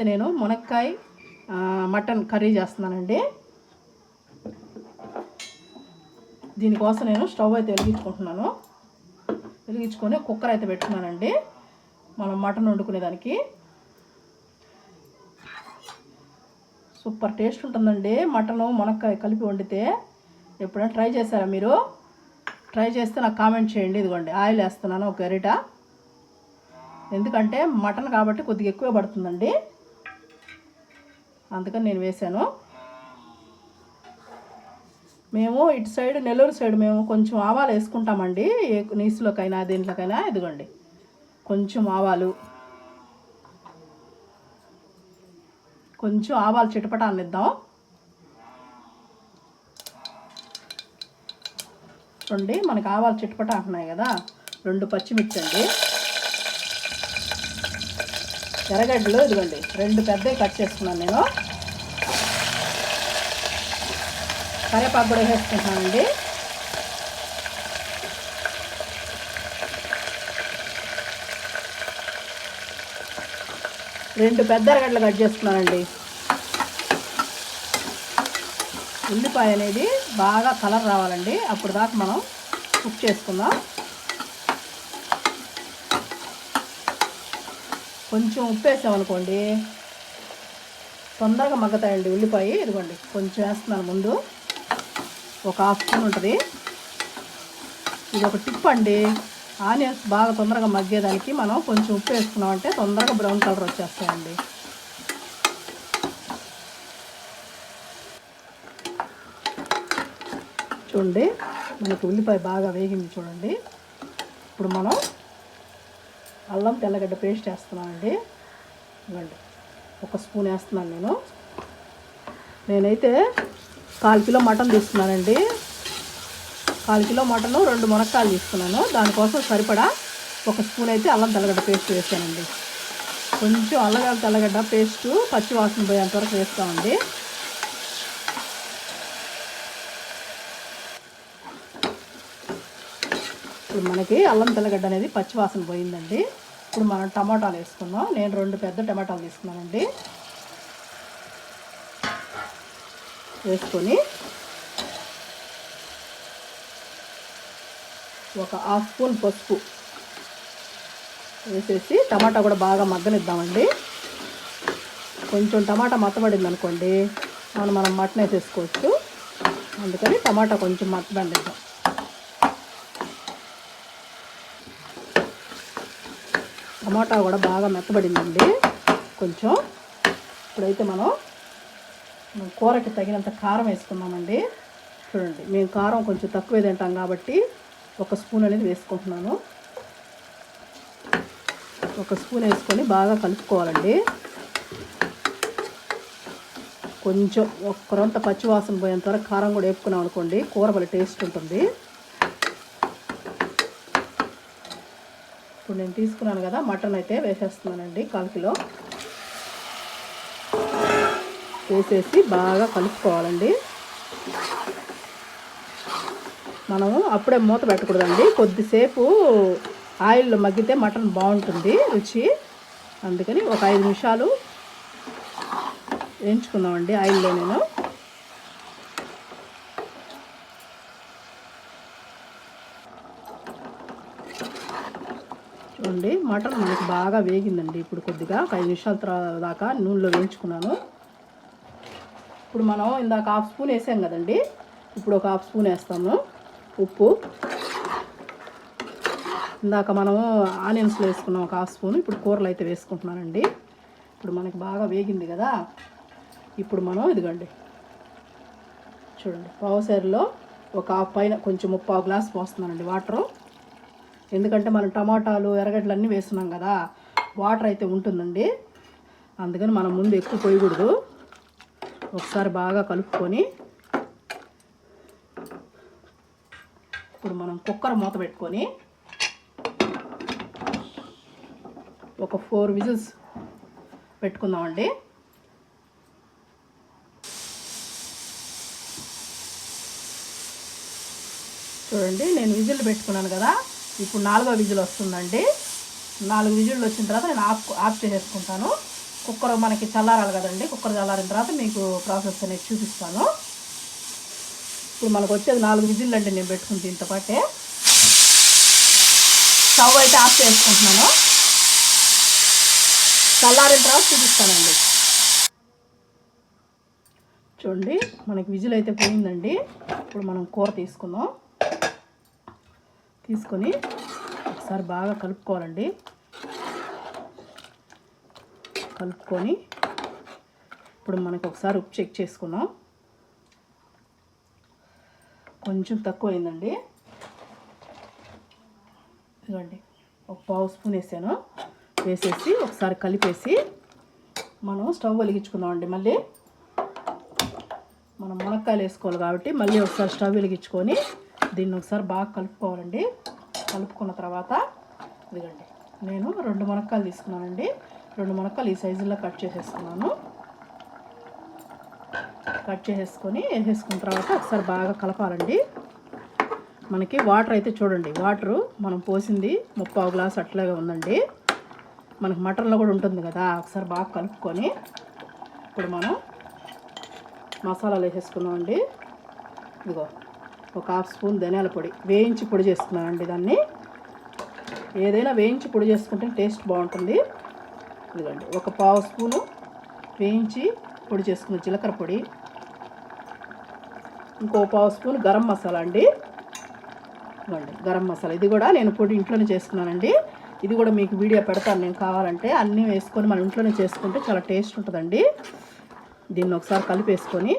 నేను మునక్కాయ mutton curry చేస్తున్నానండి. దీనికోసం నేను స్టవ్ అయితే వెలిగించుకొని కుక్కర్ అయితే పెట్టుకున్నానండి. మనం మటన్ వండుకునేదానికి సూపర్ టేస్ట్ ఉంటుందండి. మటను మునక్కాయ కలిపి వండితే ఎప్పుడైనా ట్రై చేశారా మీరు? ట్రై చేస్తే నాకు కామెంట్ చేయండి. ఇదిగోండి ఆయిల్ వేస్తున్నాను ఒక గరిట, ఎందుకంటే మటన్ కాబట్టి కొద్దిగా ఎక్కువ పడుతుందండి, అందుకని నేను వేసాను. మేము ఇటు సైడ్ నెల్లూరు సైడ్ మేము కొంచెం ఆవాలు వేసుకుంటామండి, ఏ నీసులోకైనా దేంట్లోకైనా. ఇదిగోండి కొంచెం ఆవాలు చిటపట అనిద్దాం. చూడండి మనకి ఆవాలు చిటపట అంటున్నాయి కదా. 2 పచ్చిమిర్చి అండి, ఎర్రగడ్డలు ఇదిగోండి 2 పెద్దవి కట్ చేసుకున్నాను నేను. కరివేపాకు కూడా వేసుకుంటున్నానండి. రెండు పెద్ద ఎర్రగడ్డలు కట్ చేసుకున్నానండి. ఉల్లిపాయ అనేది బాగా కలర్ రావాలండి, అప్పుడు దాకా మనం కుక్ చేసుకుందాం. కొంచెం ఉప్పు వేసామనుకోండి తొందరగా మగ్గుతాయండి ఉల్లిపాయ. ఇదిగోండి కొంచెం వేస్తున్నాను ముందు, ఒక హాఫ్ స్పూన్ ఉంటుంది. ఇది ఒక టిప్ అండి, ఆనియన్స్ బాగా తొందరగా మగ్గేదానికి మనం కొంచెం ఉప్పు వేసుకున్నామంటే తొందరగా బ్రౌన్ కలర్ వచ్చేస్తాయండి. చూడండి మనకి ఉల్లిపాయ బాగా వేగింది చూడండి. ఇప్పుడు మనం అల్లం తెల్లగడ్డ పేస్ట్ వేస్తున్నానండి. ఇవ్వండి 1 స్పూన్ వేస్తున్నాను. నేనైతే 1/4 కిలో మటన్ తీసుకున్నానండి. 1/4 కిలో మటను 2 మునక్కాయలు తీసుకున్నాను. దానికోసం సరిపడా 1 స్పూన్ అయితే అల్లం తెల్లగడ్డ పేస్ట్ వేసానండి. కొంచెం అల్లం తెల్లగడ్డ పేస్టు పచ్చి వాసన పోయేంతవరకు వేస్తామండి. ఇప్పుడు మనకి అల్లం తెల్లగడ్డ అనేది పచ్చివాసన పోయిందండి. ఇప్పుడు మనం టమాటాలు వేసుకుందాం. నేను 2 పెద్ద టమాటాలు తీసుకున్నానండి. వేసుకొని ఒక హాఫ్ స్పూన్ పసుపు వేసేసి టమాటా కూడా బాగా మగ్గనిద్దామండి. కొంచెం టమాటా మత్తబడింది అనుకోండి మనం మటన్ వేసేసుకోవచ్చు, అందుకని టమాటా కొంచెం మత్తబడిద్దాం. టమాటా కూడా బాగా మెత్తబడిందండి కొంచెం. ఇప్పుడైతే మనం కూరకి తగినంత కారం వేసుకుందామండి. చూడండి మేము కారం కొంచెం తక్కువే తింటాం కాబట్టి 1 స్పూన్ అనేది వేసుకుంటున్నాను. 1 స్పూన్ వేసుకొని బాగా కలుపుకోవాలండి. కొంచెం ఒక్కరంత పచ్చివాసన పోయేంత వరకు కారం కూడా వేపుకున్నాం అనుకోండి కూర భలే టేస్ట్ ఉంటుంది. ఇప్పుడు నేను తీసుకున్నాను కదా మటన్ అయితే వేసేస్తున్నానండి. 1/4 కిలో వేసేసి బాగా కలుపుకోవాలండి. మనము అప్పుడే మూత పెట్టకూడదండి, కొద్దిసేపు ఆయిల్లో మగ్గితే మటన్ బాగుంటుంది రుచి, అందుకని ఒక 5 నిమిషాలు వేయించుకుందామండి ఆయిల్లో. నేను చూడండి మటన్ మనకి బాగా వేగిందండి. ఇప్పుడు కొద్దిగా 5 నిమిషాల దాకా నూనెలో వేయించుకున్నాను. ఇప్పుడు మనం ఇందాక 1/2 స్పూన్ వేసాం కదండి, ఇప్పుడు ఒక 1/2 స్పూన్ వేస్తాము ఉప్పు. ఇందాక మనము ఆనియన్స్లో వేసుకున్నాం ఒక 1/2 స్పూన్, ఇప్పుడు కూరలు అయితే వేసుకుంటున్నానండి. ఇప్పుడు మనకి బాగా వేగింది కదా, ఇప్పుడు మనం ఇదిగోండి చూడండి పావుసేరులో ఒక పైన కొంచెం 3/4 గ్లాస్ పోస్తున్నానండి వాటరు. ఎందుకంటే మనం టమాటాలు ఎర్రగడ్డలు అన్నీ వేస్తున్నాం కదా, వాటర్ అయితే ఉంటుందండి, అందుకని మనం ముందు ఎక్కువ పోయకూడదు. ఒకసారి బాగా కలుపుకొని ఇప్పుడు మనం కుక్కర్ మూత పెట్టుకొని ఒక 4 విజిల్స్ పెట్టుకుందామండి. చూడండి నేను విజిల్ పెట్టుకున్నాను కదా, ఇప్పుడు 4వ విజిల్ వస్తుందండి. 4 విజిల్లు వచ్చిన తర్వాత నేను ఆఫ్ చేసేసుకుంటాను. కుక్కర్ మనకి చల్లారాలి కదండి. కుక్కర్ చల్లారిన తర్వాత మీకు ప్రాసెస్ అనేది చూపిస్తాను. ఇప్పుడు మనకు వచ్చేది 4 విజిల్లు అండి నేను పెట్టుకుని దీంతో పాటే. స్టవ్ అయితే ఆఫ్ చేసుకుంటున్నాను. చల్లారిన తర్వాత చూపిస్తానండి. చూడండి మనకి విజిల్ అయితే పోయిందండి. ఇప్పుడు మనం కూర తీసుకుందాం. తీసుకొని ఒకసారి బాగా కలుపుకోవాలండి. కలుపుకొని ఇప్పుడు మనకు ఒకసారి ఉప్పు చెక్ చేసుకుందాం. కొంచెం తక్కువ అయిందండి. ఇదిగోండి ఒక పావు స్పూన్ వేసాను. వేసేసి ఒకసారి కలిపేసి మనం స్టవ్ వెలిగించుకుందామండి. మళ్ళీ మనం మునక్కాయలు వేసుకోవాలి కాబట్టి మళ్ళీ ఒకసారి స్టవ్ వెలిగించుకొని దీన్ని ఒకసారి బాగా కలుపుకోవాలండి. కలుపుకున్న తర్వాత ఇదిగండి నేను 2 మునక్కాయలు తీసుకున్నానండి. 2 మునక్కాయలు ఈ సైజుల్లో కట్ చేసేసుకున్నాను. కట్ చేసేసుకొని వేసేసుకున్న తర్వాత ఒకసారి బాగా కలపాలండి. మనకి వాటర్ అయితే చూడండి, వాటరు మనం పోసింది 3/4 గ్లాసు అట్లాగే ఉందండి. మనకి మటన్లో కూడా ఉంటుంది కదా. ఒకసారి బాగా కలుపుకొని ఇప్పుడు మనం మసాలాలు వేసేసుకున్నామండి. ఇదిగో ఒక 1/2 స్పూన్ ధనియాల పొడి వేయించి పొడి చేసుకున్నానండి. దాన్ని ఏదైనా వేయించి పొడి చేసుకుంటే టేస్ట్ బాగుంటుంది. ఇదిగోండి ఒక 1/2 స్పూను వేయించి పొడి చేసుకున్న జీలకర్ర పొడి, ఇంకో 1/2 స్పూన్ గరం మసాలా అండి. ఇదిగోండి గరం మసాలా, ఇది కూడా నేను పొడి ఇంట్లోనే చేసుకున్నానండి. ఇది కూడా మీకు వీడియో పెడతాను నేను కావాలంటే. అన్నీ వేసుకొని మనం ఇంట్లోనే చేసుకుంటే చాలా టేస్ట్ ఉంటుందండి. దీన్ని ఒకసారి కలిపేసుకొని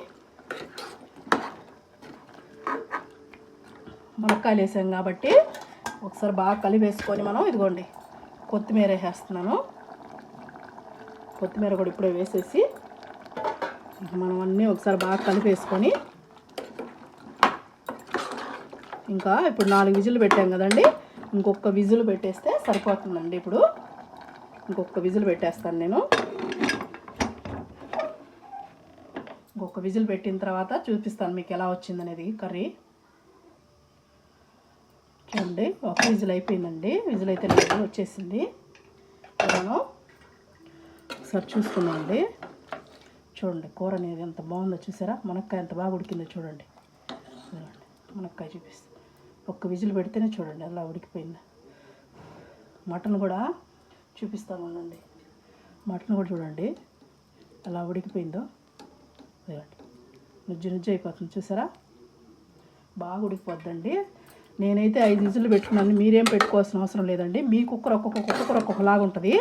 మునక్కాయలు వేసాం కాబట్టి ఒకసారి బాగా కలిపేసుకొని మనం ఇదిగోండి కొత్తిమీర వేసేస్తున్నాను. కొత్తిమీర కూడా ఇప్పుడే వేసేసి మనం అన్నీ ఒకసారి బాగా కలిపేసుకొని ఇంకా ఇప్పుడు 4 విజిల్ పెట్టాం కదండి. ఇంకొక విజిల్ పెట్టేస్తే సరిపోతుందండి. ఇప్పుడు ఇంకొక విజిల్ పెట్టేస్తాను నేను. ఇంకొక విజిల్ పెట్టిన తర్వాత చూపిస్తాను మీకు ఎలా వచ్చిందనేది కర్రీ. చూడండి ఒక విజిల్ అయిపోయిందండి. విజిల్ అయితే నాకు వచ్చేసింది. మనం ఒకసారి చూసుకున్నామండి. చూడండి కూర అనేది ఎంత బాగుందో చూసారా. మునక్కాయ ఎంత బాగా ఉడికిందో చూడండి. మునక్కాయ చూపిస్తాను. ఒక్క విజిల్ పెడితేనే చూడండి అలా ఉడికిపోయింది. మటన్ కూడా చూపిస్తాను ఉండండి. మటన్ కూడా చూడండి అలా ఉడికిపోయిందో. నుజ్జు నుజ్జు అయిపోతుంది చూసారా. బాగా ఉడికిపోద్దండి. నేనైతే 5 విజిల్లు పెట్టుకున్నాను. మీరేం పెట్టుకోవాల్సిన అవసరం లేదండి. మీ కుక్కర్ ఒక్కొక్కలాగా ఉంటుంది.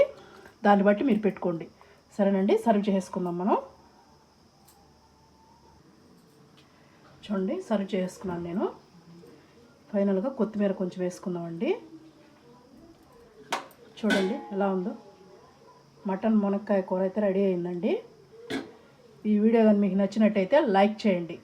దాన్ని బట్టి మీరు పెట్టుకోండి. సరేనండి, సర్వ్ చేసుకుందాం మనం. చూడండి సర్వ్ చేసుకున్నాను నేను. ఫైనల్గా కొత్తిమీర కొంచెం వేసుకుందామండి. చూడండి ఎలా ఉందో. మటన్ మునక్కాయ కూర అయితే రెడీ అయిందండి. ఈ వీడియో కానీ మీకు నచ్చినట్టయితే లైక్ చేయండి.